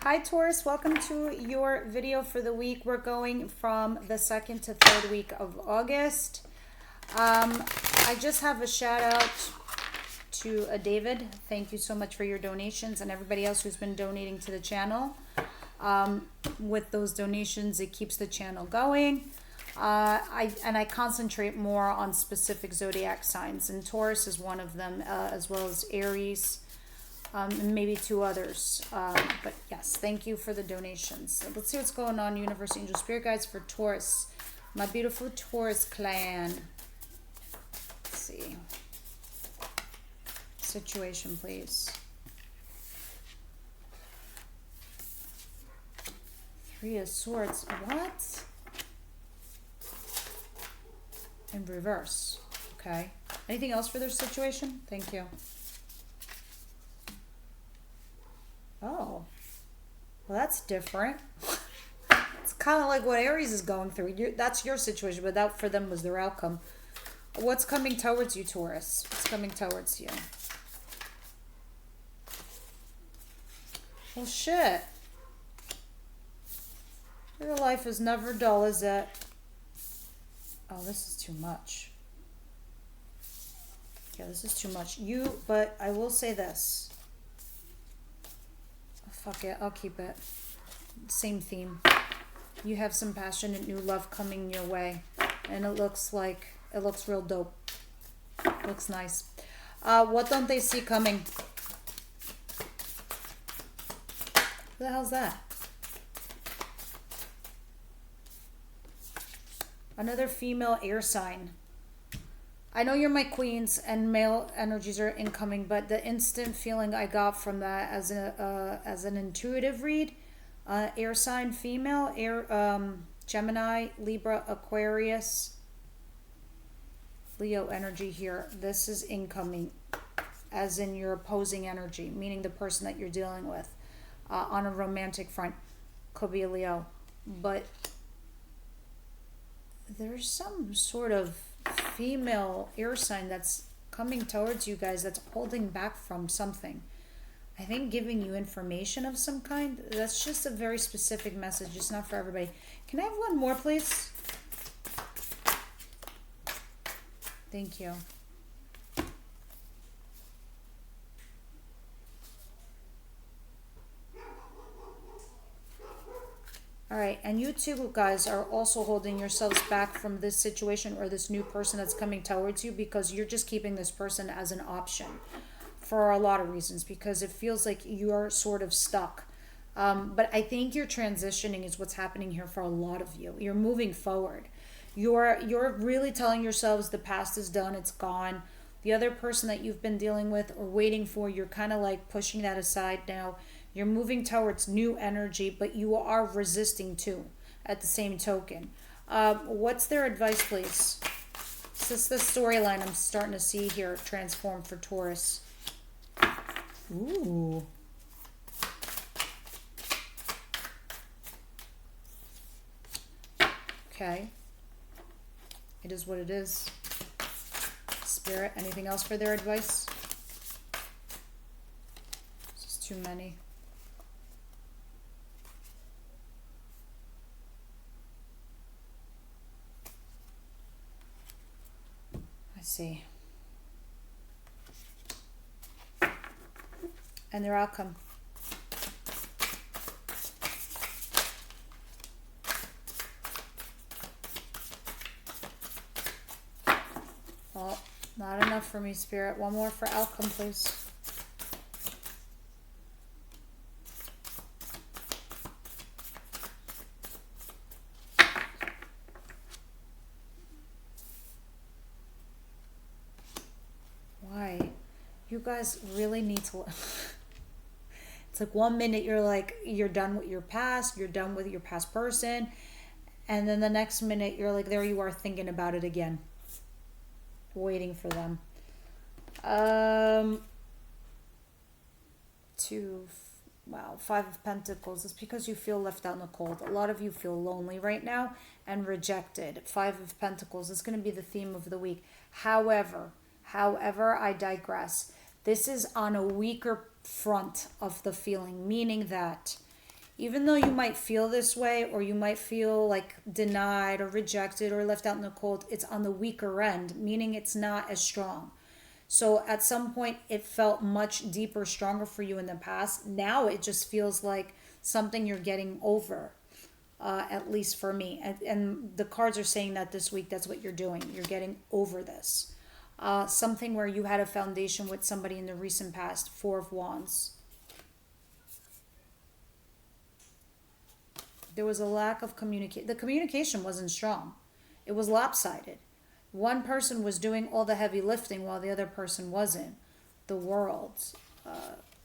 Hi Taurus, welcome to your video for the week. We're going from the 2nd to 3rd week of August. I just have a shout out to David. Thank you so much for your donations and everybody else who's been donating to the channel. With those donations, it keeps the channel going. I concentrate more on specific zodiac signs, and Taurus is one of them, as well as Aries. And maybe 2 others. But yes, thank you for the donations. So let's see what's going on, Universe, Angel, Spirit Guides for Taurus. My beautiful Taurus clan. Let's see. Situation, please. 3 of Swords. What? In reverse. Okay. Anything else for their situation? Thank you. Oh, well, that's different. It's kind of like what Aries is going through. That's your situation, but that for them was their outcome. What's coming towards you, Taurus? What's coming towards you? Well, shit. Your life is never dull, is it? Oh, this is too much. Yeah, this is too much. But I will say this. Fuck it, I'll keep it. Same theme. You have some passionate new love coming your way, and it looks real dope. Looks nice. What don't they see coming? Who the hell's that? Another female air sign. I know you're my queens and male energies are incoming, but the instant feeling I got from that as an intuitive read, air sign female, Gemini, Libra, Aquarius, Leo energy here. This is incoming, as in your opposing energy, meaning the person that you're dealing with on a romantic front. Could be a Leo, but there's some sort of female air sign that's coming towards you guys that's holding back from something. I think giving you information of some kind. That's just a very specific message. It's not for everybody. Can I have one more, please? Thank you. All right, and you two guys are also holding yourselves back from this situation or this new person that's coming towards you, because you're just keeping this person as an option for a lot of reasons, because it feels like you're sort of stuck. But I think you're transitioning is what's happening here for a lot of you. You're moving forward. You're really telling yourselves the past is done, it's gone. The other person that you've been dealing with or waiting for, you're kind of like pushing that aside now. You're moving towards new energy, but you are resisting too at the same token. What's their advice, please? This is the storyline I'm starting to see here transform for Taurus. Ooh. Okay. It is what it is. Spirit, anything else for their advice? This is too many. See. And their outcome. Well, not enough for me, Spirit. One more for outcome, please. You guys really need to. It's like 1 minute you're like, you're done with your past, you're done with your past person, and then the next minute you're like, there you are thinking about it again, waiting for them. 5 of Pentacles. It's because you feel left out in the cold. A lot of you feel lonely right now and rejected. 5 of Pentacles is going to be the theme of the week. However, I digress. This is on a weaker front of the feeling, meaning that Even though you might feel this way, or you might feel like denied or rejected or left out in the cold, it's on the weaker end, meaning it's not as strong. So at some point, it felt much deeper, stronger for you in the past. Now it just feels like something you're getting over, at least for me. And the cards are saying that this week, that's what you're doing. You're getting over this. Something where you had a foundation with somebody in the recent past. Four of Wands. There was a lack of communication. The communication wasn't strong. It was lopsided. One person was doing all the heavy lifting while the other person wasn't. The World.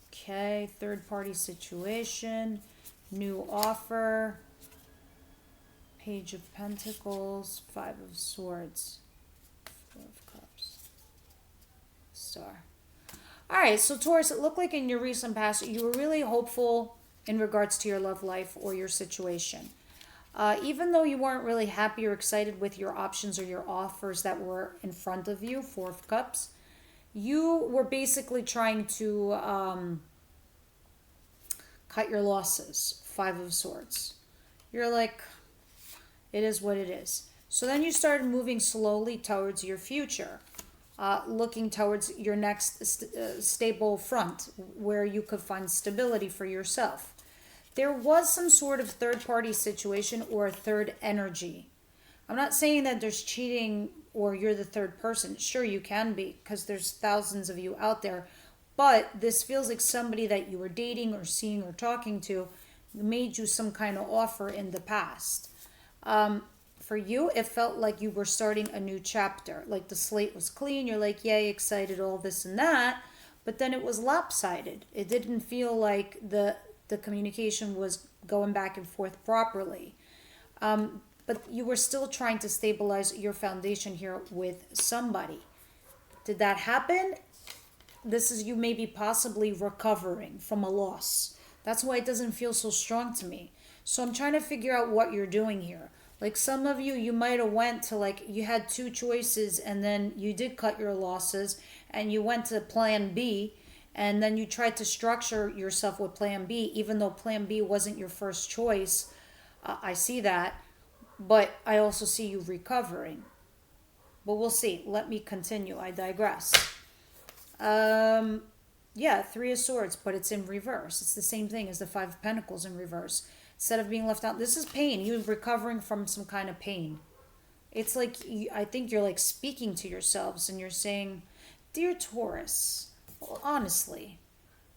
Okay, third party situation. New offer. Page of Pentacles. Five of Swords. Four of Cups. Star. Alright, so Taurus, it looked like in your recent past you were really hopeful in regards to your love life or your situation. Even though you weren't really happy or excited with your options or your offers that were in front of you, Four of Cups, you were basically trying to cut your losses, Five of Swords. You're like, it is what it is. So then you started moving slowly towards your future, looking towards your next stable front where you could find stability for yourself. There was some sort of third-party situation or a third energy. I'm not saying that there's cheating or you're the third person. Sure, you can be, because there's thousands of you out there. But this feels like somebody that you were dating or seeing or talking to made you some kind of offer in the past. For you, it felt like you were starting a new chapter. Like the slate was clean. You're like, yay, excited, all this and that. But then it was lopsided. It didn't feel like the communication was going back and forth properly. But you were still trying to stabilize your foundation here with somebody. Did that happen? This is you maybe possibly recovering from a loss. That's why it doesn't feel so strong to me. So I'm trying to figure out what you're doing here. Like some of you might have went to like, you had two choices and then you did cut your losses and you went to plan B. And then you tried to structure yourself with plan B, even though plan B wasn't your first choice. I see that. But I also see you recovering. But we'll see. Let me continue. I digress. Yeah, Three of Swords, but it's in reverse. It's the same thing as the Five of Pentacles in reverse. Instead of being left out, this is pain. You're recovering from some kind of pain. It's like, I think you're like speaking to yourselves and you're saying, Dear Taurus, well, honestly,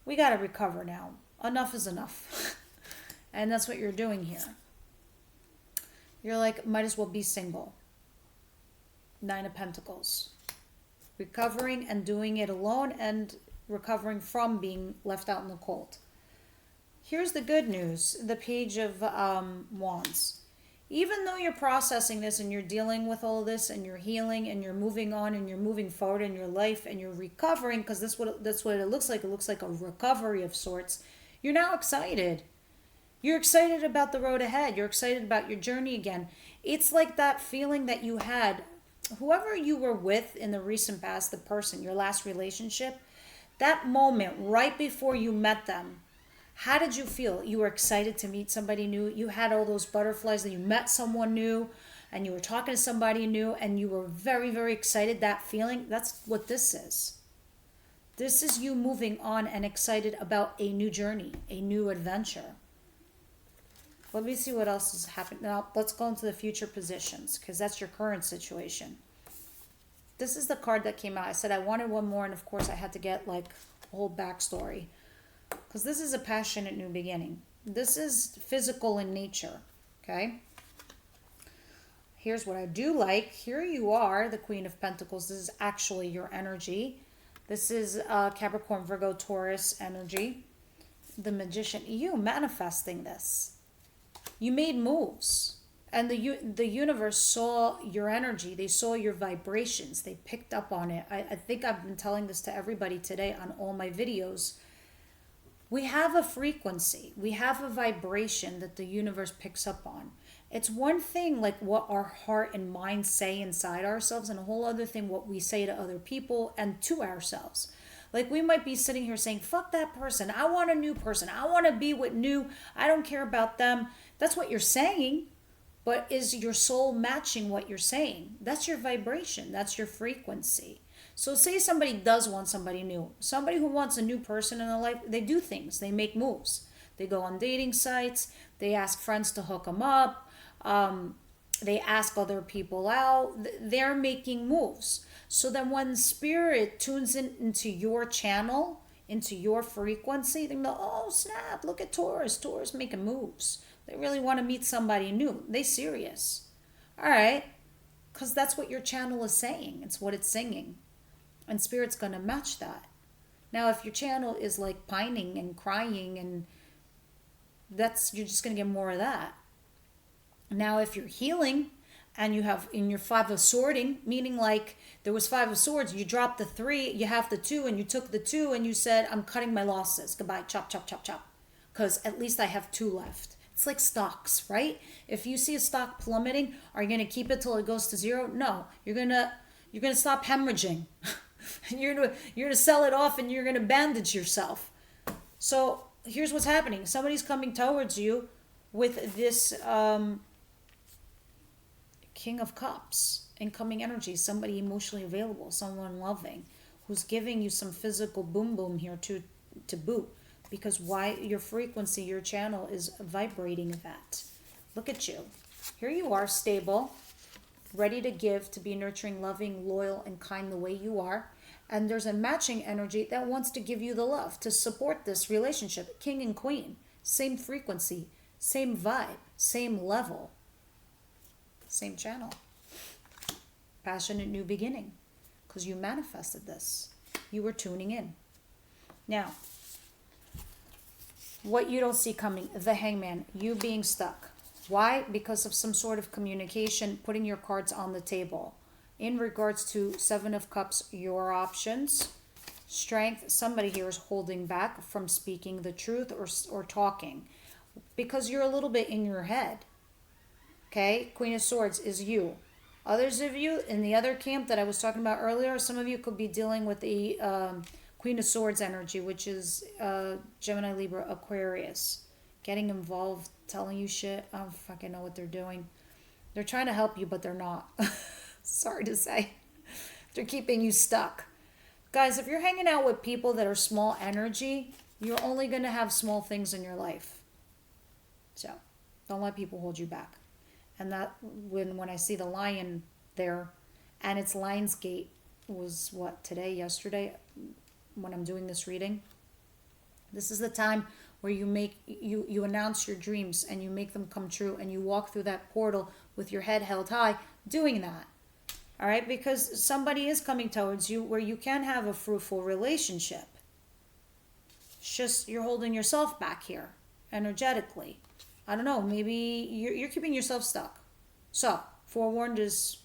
we got to recover now. Enough is enough. And that's what you're doing here. You're like, might as well be single. Nine of Pentacles. Recovering and doing it alone and recovering from being left out in the cold. Here's the good news. The Page of Wands. Even though you're processing this and you're dealing with all this and you're healing and you're moving on and you're moving forward in your life and you're recovering, because that's what it looks like. It looks like a recovery of sorts. You're now excited. You're excited about the road ahead. You're excited about your journey again. It's like that feeling that you had, whoever you were with in the recent past, the person, your last relationship, that moment right before you met them, how did you feel? You were excited to meet somebody new. You had all those butterflies that you met someone new and you were talking to somebody new and you were very, very excited. That feeling, that's what this is. This is you moving on and excited about a new journey, a new adventure. Let me see what else is happening. Now, let's go into the future positions because that's your current situation. This is the card that came out. I said I wanted one more, and of course I had to get like a whole backstory. Because this is a passionate new beginning. This is physical in nature, okay? Here's what I do like. Here you are, the Queen of Pentacles. This is actually your energy. This is Capricorn, Virgo, Taurus energy. The Magician, you manifesting this. You made moves. And the universe saw your energy. They saw your vibrations. They picked up on it. I think I've been telling this to everybody today on all my videos. We have a frequency. We have a vibration that the universe picks up on. It's one thing like what our heart and mind say inside ourselves, and a whole other thing what we say to other people and to ourselves. Like we might be sitting here saying, fuck that person. I want a new person. I want to be with new. I don't care about them. That's what you're saying. But is your soul matching what you're saying? That's your vibration. That's your frequency. So say somebody does want somebody new. Somebody who wants a new person in their life, they do things. They make moves. They go on dating sites. They ask friends to hook them up. They ask other people out. They're making moves. So then when spirit tunes into your channel, into your frequency, they go, oh snap, look at Taurus. Taurus making moves. They really want to meet somebody new. They serious. All right. Because that's what your channel is saying. It's what it's singing. And spirit's going to match that. Now, if your channel is like pining and crying, and you're just going to get more of that. Now, if you're healing and you have in your 5 of sorting, meaning like there was 5 of swords, you dropped the 3, you have the 2, and you took the 2 and you said, I'm cutting my losses. Goodbye, chop, chop, chop, chop. Because at least I have 2 left. It's like stocks, right? If you see a stock plummeting, are you going to keep it till it goes to 0? No, you're going to stop hemorrhaging. you're going to sell it off and you're going to bandage yourself. So here's what's happening. Somebody's coming towards you with this King of Cups, incoming energy, somebody emotionally available, someone loving, who's giving you some physical boom boom here to boot. Because why? Your frequency, your channel is vibrating that. Look at you. Here you are, stable, ready to give, to be nurturing, loving, loyal, and kind the way you are. And there's a matching energy that wants to give you the love, to support this relationship. King and queen, same frequency, same vibe, same level, same channel. Passionate new beginning. Because you manifested this. You were tuning in. Now, what you don't see coming, the Hangman, you being stuck. Why? Because of some sort of communication, putting your cards on the table. In regards to 7 of Cups, your options, strength, somebody here is holding back from speaking the truth or talking. Because you're a little bit in your head. Okay? Queen of Swords is you. Others of you in the other camp that I was talking about earlier, some of you could be dealing with the Queen of Swords energy, which is Gemini, Libra, Aquarius. Getting involved, telling you shit. I don't fucking know what they're doing. They're trying to help you, but they're not. Sorry to say. They're keeping you stuck. Guys, if you're hanging out with people that are small energy, you're only going to have small things in your life. So, don't let people hold you back. And that, when I see the lion there, and it's Lionsgate, was what, today, yesterday, when I'm doing this reading. This is the time where you announce your dreams and you make them come true, and you walk through that portal with your head held high doing that. All right, because somebody is coming towards you where you can have a fruitful relationship. It's just you're holding yourself back here energetically. I don't know, maybe you're keeping yourself stuck. So, forewarned is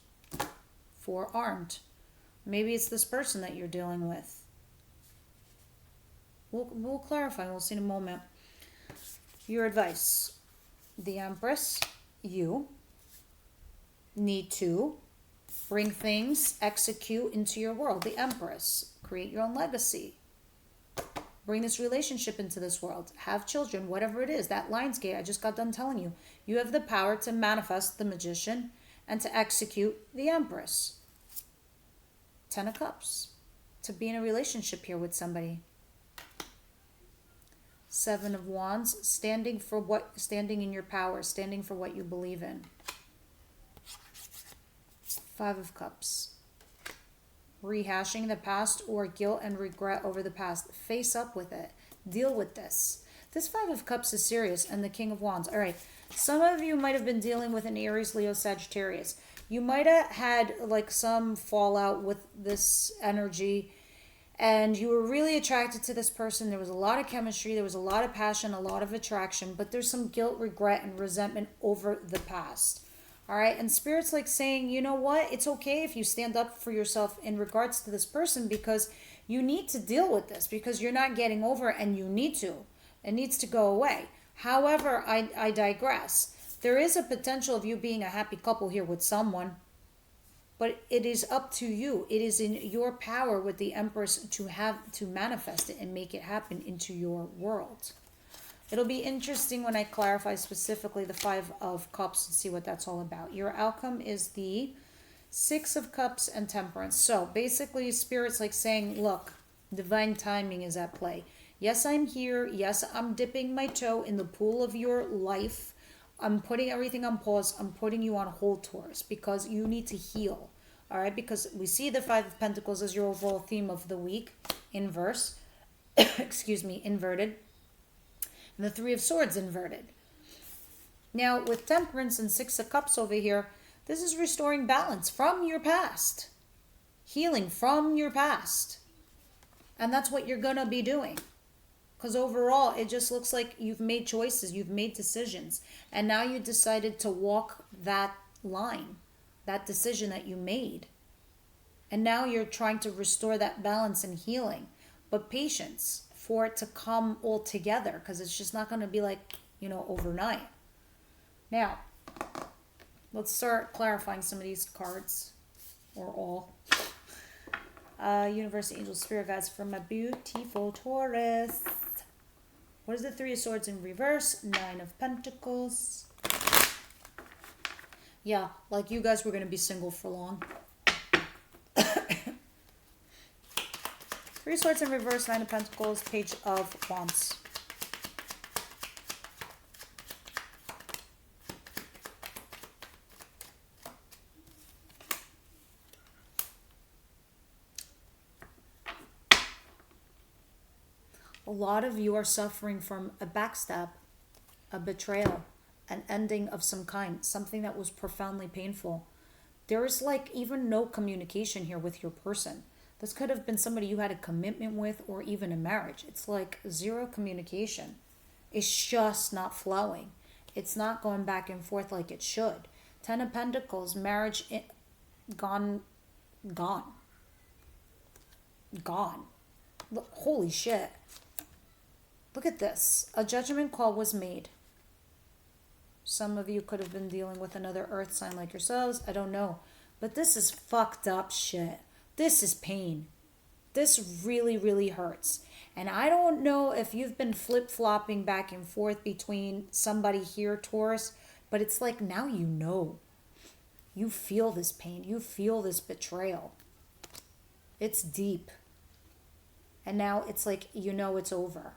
forearmed. Maybe it's this person that you're dealing with. We'll clarify. We'll see in a moment. Your advice. The Empress, you need to bring things, execute into your world. The Empress, create your own legacy. Bring this relationship into this world. Have children, whatever it is. That Lionsgate, I just got done telling you. You have the power to manifest the Magician and to execute the Empress. 10 of Cups. To be in a relationship here with somebody. 7 of Wands, standing in your power, standing for what you believe in. 5 of Cups, rehashing the past or guilt and regret over the past. Face up with it. Deal with this. This 5 of Cups is serious, and the King of Wands. All right, some of you might have been dealing with an Aries, Leo, Sagittarius. You might have had like some fallout with this energy, and you were really attracted to this person. There was a lot of chemistry. There was a lot of passion, a lot of attraction. But there's some guilt, regret, and resentment over the past. All right? And Spirit's like saying, you know what? It's okay if you stand up for yourself in regards to this person, because you need to deal with this, because you're not getting over it, and you need to. It needs to go away. However, I digress. There is a potential of you being a happy couple here with someone. But it is up to you. It is in your power with the Empress to manifest it and make it happen into your world. It'll be interesting when I clarify specifically the Five of Cups and see what that's all about. Your outcome is the Six of Cups and Temperance. So basically, Spirit's like saying, look, divine timing is at play. Yes, I'm here. Yes, I'm dipping my toe in the pool of your life. I'm putting everything on pause. I'm putting you on hold, Taurus, because you need to heal. All right, because we see the Five of Pentacles as your overall theme of the week, inverse, excuse me, inverted. And the Three of Swords inverted. Now, with Temperance and Six of Cups over here, this is restoring balance from your past. Healing from your past. And that's what you're going to be doing. Because overall, it just looks like you've made choices, you've made decisions. And now you decided to walk that line, that decision that you made. And now you're trying to restore that balance and healing. But patience for it to come all together, because it's just not going to be like, overnight. Now, let's start clarifying some of these cards, or all. Universe, Angels, Spirit Guides for my beautiful Taurus. What is the Three of Swords in reverse? Nine of Pentacles. Yeah, like you guys were going to be single for long. Three of Swords in reverse, Nine of Pentacles, Page of Wands. A lot of you are suffering from a backstab, a betrayal, an ending of some kind, something that was profoundly painful. There is like even no communication here with your person. This could have been somebody you had a commitment with or even a marriage. It's like zero communication. It's just not flowing. It's not going back and forth like it should. Ten of Pentacles, marriage gone. Holy shit. Look at this. A judgment call was made. Some of you could have been dealing with another earth sign like yourselves. I don't know. But this is fucked up shit. This is pain. This really, really hurts. And I don't know if you've been flip-flopping back and forth between somebody here, Taurus, but it's like now you know. You feel this pain. You feel this betrayal. It's deep. And now it's like, it's over.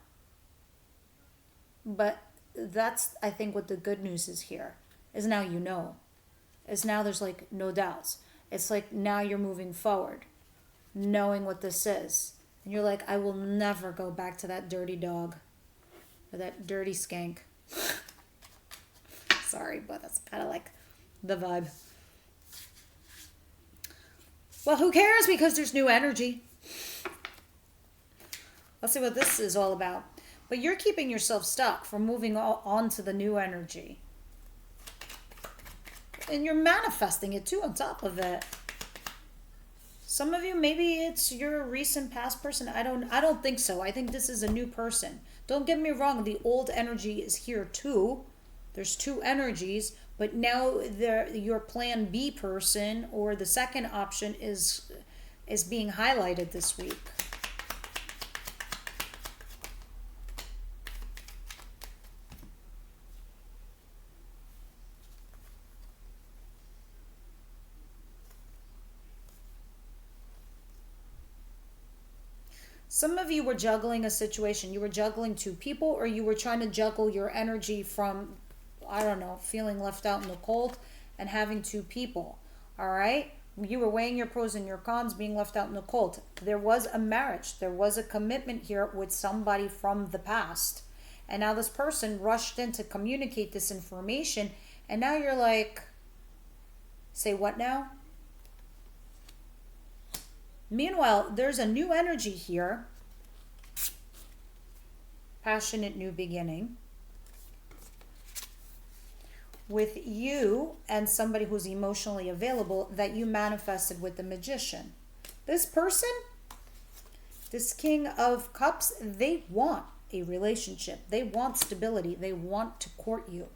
But that's, I think, what the good news is here. Is now you know. Is now there's like no doubts. It's like now you're moving forward. Knowing what this is. And you're like, I will never go back to that dirty dog. Or that dirty skank. Sorry, but that's kind of like the vibe. Well, who cares? Because there's new energy. Let's see what this is all about. But you're keeping yourself stuck from moving on to the new energy. And you're manifesting it too on top of it. Some of you, maybe it's your recent past person. I don't think so. I think this is a new person. Don't get me wrong. The old energy is here too. There's two energies. But now your plan B person or the second option is being highlighted this week. Some of you were juggling a situation. You were juggling two people, or you were trying to juggle your energy from, I don't know, feeling left out in the cold and having two people. All right? You were weighing your pros and your cons, being left out in the cold. There was a marriage. There was a commitment here with somebody from the past. And now this person rushed in to communicate this information. And now you're like, say what now? Meanwhile, there's a new energy here. Passionate new beginning. With you and somebody who's emotionally available that you manifested with the Magician. This person, this King of Cups, they want a relationship. They want stability. They want to court you.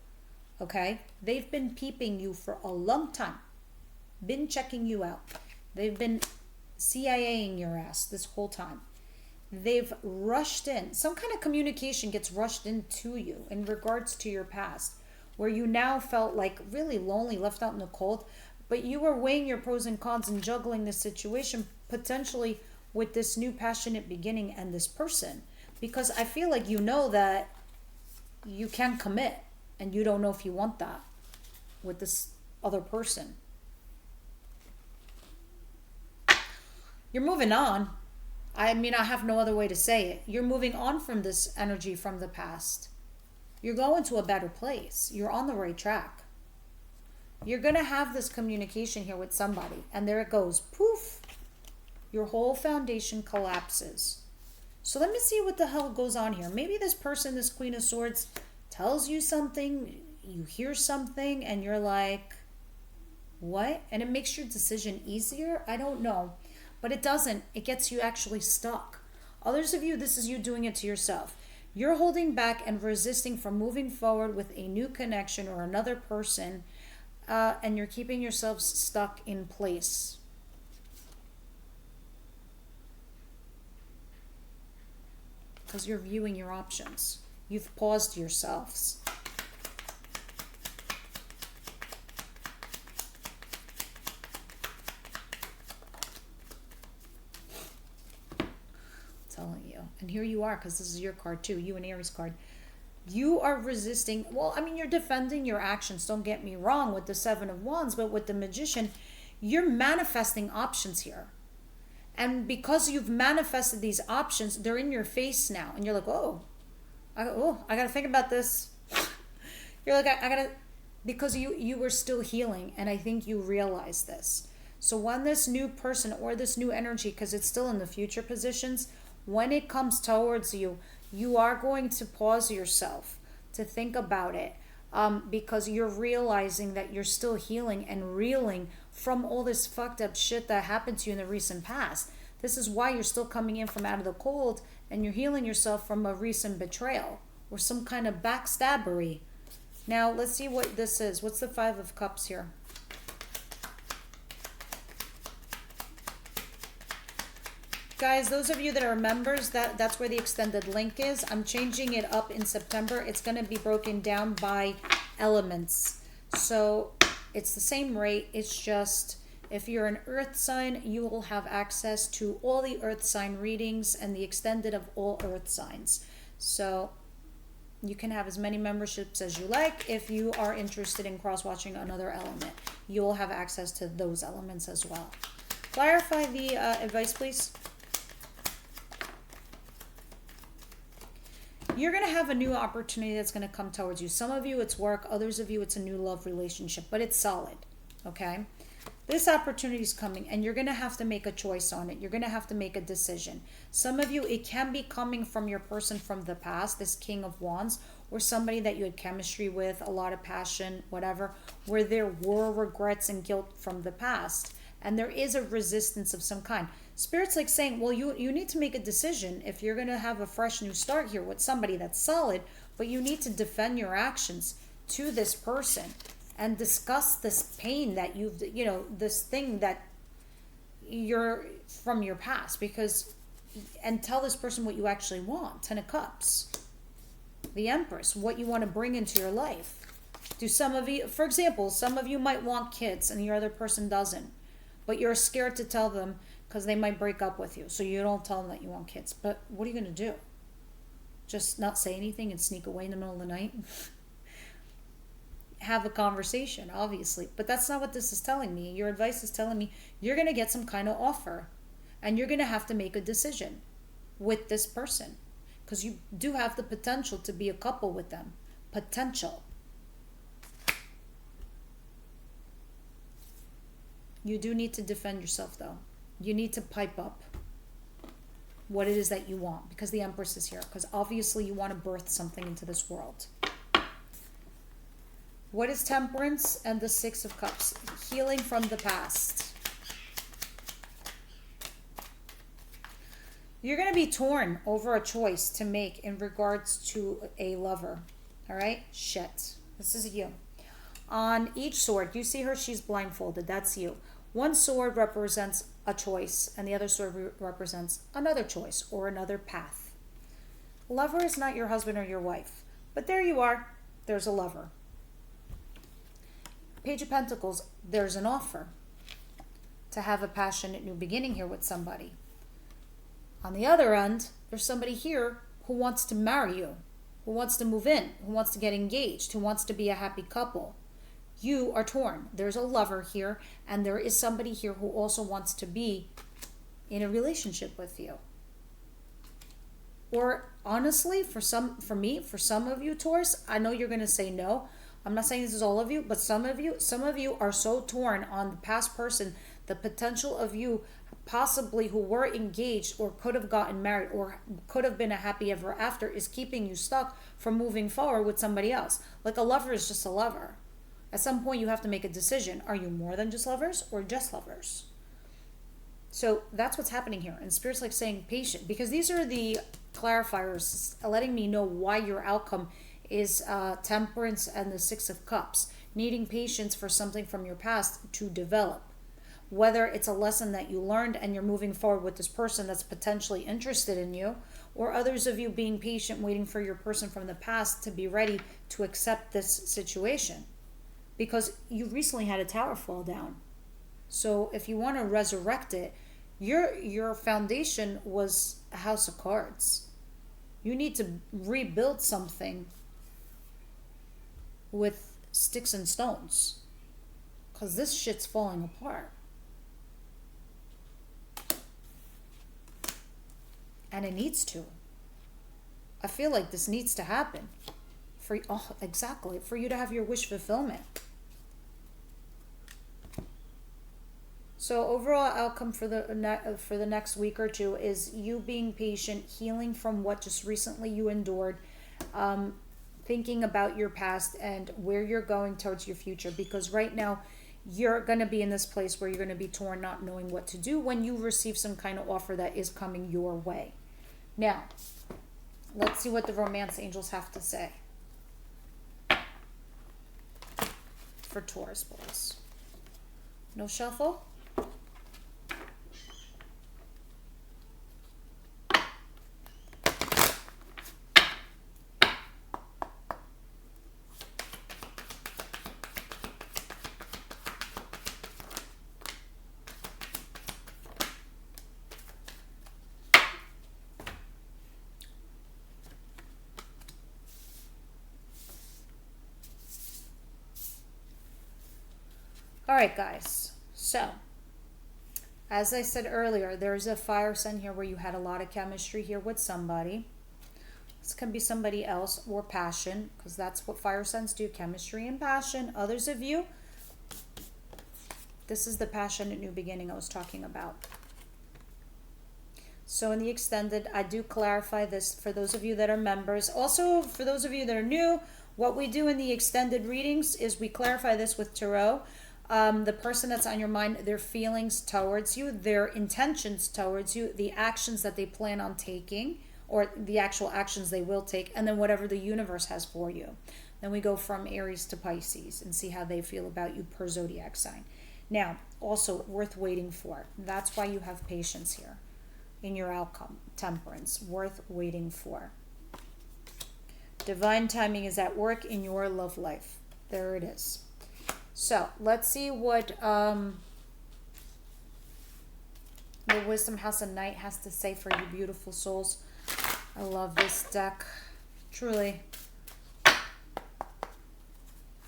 Okay? They've been peeping you for a long time. been checking you out. They've been CIAing your ass this whole time. They've rushed in. Some kind of communication gets rushed into you in regards to your past, where you now felt like really lonely, left out in the cold, but you were weighing your pros and cons and juggling this situation potentially with this new passionate beginning and this person. Because I feel like you know that you can't commit and you don't know if you want that with this other person. You're moving on. I mean, I have no other way to say it. You're moving on from this energy from the past. You're going to a better place. You're on the right track. You're going to have this communication here with somebody. And there it goes. Poof. Your whole foundation collapses. So let me see what the hell goes on here. Maybe this person, this Queen of Swords, tells you something. You hear something and you're like, what? And it makes your decision easier? I don't know. But it doesn't. It gets you actually stuck. Others of you, this is you doing it to yourself. You're holding back and resisting from moving forward with a new connection or another person, and you're keeping yourselves stuck in place. Because you're viewing your options. You've paused yourselves. Telling you. And here you are, because this is your card too, you and Aries card. You are resisting. Well, I mean, you're defending your actions, don't get me wrong, with the Seven of Wands, but with the Magician, you're manifesting options here. And because you've manifested these options, they're in your face now. And you're like, I got to think about this. You're like, I got to, because you were still healing. And I think you realize this. So when this new person or this new energy, because it's still in the future positions, when it comes towards you, you are going to pause yourself to think about it, because you're realizing that you're still healing and reeling from all this fucked up shit that happened to you in the recent past. This is why you're still coming in from out of the cold and you're healing yourself from a recent betrayal or some kind of backstabbery. Now, let's see what this is. What's the Five of Cups here? Guys, those of you that are members, that's where the extended link is. I'm changing it up in September. It's going to be broken down by elements. So it's the same rate. It's just if you're an earth sign, you will have access to all the earth sign readings and the extended of all earth signs. So you can have as many memberships as you like. If you are interested in cross-watching another element, you will have access to those elements as well. Clarify the advice, please. You're going to have a new opportunity that's going to come towards you. Some of you, it's work. Others of you, it's a new love relationship. But it's solid, okay? This opportunity is coming, and you're going to have to make a choice on it. You're going to have to make a decision. Some of you, it can be coming from your person from the past, this King of Wands, or somebody that you had chemistry with, a lot of passion, whatever, where there were regrets and guilt from the past. And there is a resistance of some kind. Spirit's like saying, well, you need to make a decision if you're going to have a fresh new start here with somebody that's solid, but you need to defend your actions to this person and discuss this pain that you've, this thing that you're from your past, because, and tell this person what you actually want. 10 of Cups. The Empress, what you want to bring into your life. Do some of you, for example, some of you might want kids and the other person doesn't, but you're scared to tell them because they might break up with you. So you don't tell them that you want kids. But what are you going to do? Just not say anything and sneak away in the middle of the night? Have a conversation, obviously. But that's not what this is telling me. Your advice is telling me you're going to get some kind of offer. And you're going to have to make a decision with this person. Because you do have the potential to be a couple with them. Potential. You do need to defend yourself, though. You need to pipe up what it is that you want, because the Empress is here. Because obviously you want to birth something into this world. What is Temperance and the Six of Cups? Healing from the past. You're going to be torn over a choice to make in regards to a lover. All right? Shit. This is you. On each sword, you see her, she's blindfolded. That's you. One sword represents a choice, and the other sword represents another choice or another path. Lover is not your husband or your wife, but there you are. There's a lover. Page of Pentacles, there's an offer to have a passionate new beginning here with somebody. On the other end, there's somebody here who wants to marry you, who wants to move in, who wants to get engaged, who wants to be a happy couple. You are torn. There's a lover here, and there is somebody here who also wants to be in a relationship with you. Or honestly, for some of you, Taurus, I know you're going to say no. I'm not saying this is all of you, but some of you are so torn on the past person, the potential of you possibly who were engaged or could have gotten married or could have been a happy ever after is keeping you stuck from moving forward with somebody else. Like a lover is just a lover. At some point you have to make a decision. Are you more than just lovers or just lovers? So that's what's happening here. And Spirit's like saying patient, because these are the clarifiers letting me know why your outcome is Temperance and the Six of Cups. Needing patience for something from your past to develop. Whether it's a lesson that you learned and you're moving forward with this person that's potentially interested in you, or others of you being patient, waiting for your person from the past to be ready to accept this situation. Because you recently had a tower fall down. So if you want to resurrect it, your foundation was a house of cards. You need to rebuild something with sticks and stones. Because this shit's falling apart. And it needs to. I feel like this needs to happen. For you to have your wish fulfillment. So overall outcome for the next week or two is you being patient, healing from what just recently you endured, thinking about your past and where you're going towards your future. Because right now you're going to be in this place where you're going to be torn, not knowing what to do when you receive some kind of offer that is coming your way. Now, let's see what the romance angels have to say for Taurus boys. No shuffle? All right, guys. So, as I said earlier, there's a fire sign here where you had a lot of chemistry here with somebody. This can be somebody else or passion, because that's what fire signs do, chemistry and passion. Others of you, this is the passionate new beginning I was talking about. So in the extended, I do clarify this for those of you that are members. Also, for those of you that are new, what we do in the extended readings is we clarify this with tarot. The person that's on your mind, their feelings towards you, their intentions towards you, the actions that they plan on taking, or the actual actions they will take, and then whatever the universe has for you. Then we go from Aries to Pisces and see how they feel about you per zodiac sign. Now, also worth waiting for. That's why you have patience here in your outcome. Temperance, worth waiting for. Divine timing is at work in your love life. There it is. So let's see what the Wisdom House of Night has to say for you beautiful souls. I love this deck. Truly.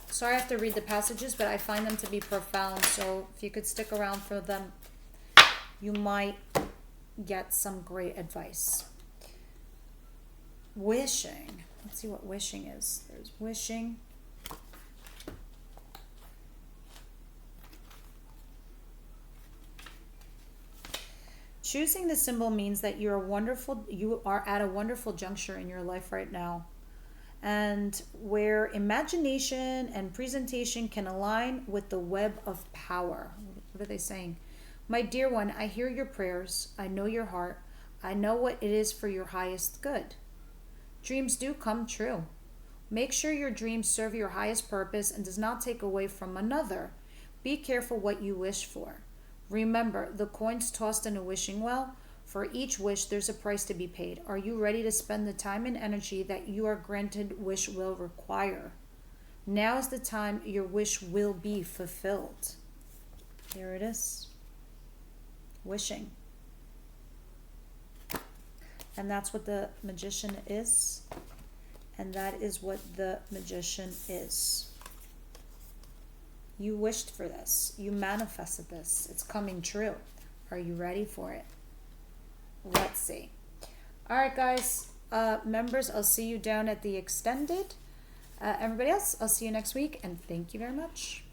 Sorry I have to read the passages, but I find them to be profound. So if you could stick around for them, you might get some great advice. Wishing. Let's see what wishing is. There's wishing. Choosing the symbol means that you are at a wonderful juncture in your life right now, and where imagination and presentation can align with the web of power. What are they saying? My dear one, I hear your prayers. I know your heart. I know what it is for your highest good. Dreams do come true. Make sure your dreams serve your highest purpose and does not take away from another. Be careful what you wish for. Remember, the coins tossed in a wishing well, for each wish there's a price to be paid. Are you ready to spend the time and energy that your granted wish will require? Now is the time your wish will be fulfilled. There it is. Wishing. And that's what the Magician is. And that is what the Magician is. You wished for this. You manifested this. It's coming true. Are you ready for it? Let's see. All right, guys. Members, I'll see you down at the extended. Everybody else, I'll see you next week. And thank you very much.